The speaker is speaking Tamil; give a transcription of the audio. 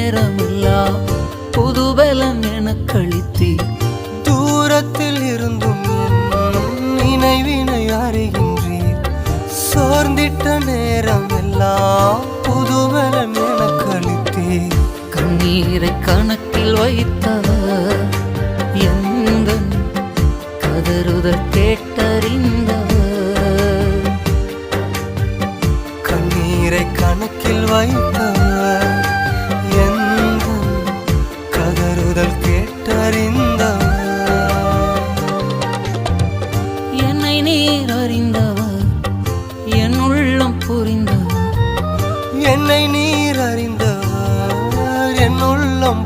நேரமெல்லாம் புதுபலம் எனக்களித்தீர். தூரத்தில் இருந்தும் நினைவினை அறிகின்றீர். சோர்ந்திட்ட நேரம் எல்லாம் புதுபலம் எனக்களித்தீர். கண்ணீரை கணக்கில் வைத்தவர், எந்தன் கதறுதல் கேட்டறிந்தவர். கண்ணீரை கணக்கில் வைத்தவர், எந்தன் கதறுதல் கேட்டறிந்தவர். என்னை நீர் அறிந்தவர், என் உள்ளம் புரிந்தவர். என்னை நீர் அறிந்தவர், என் உள்ளம்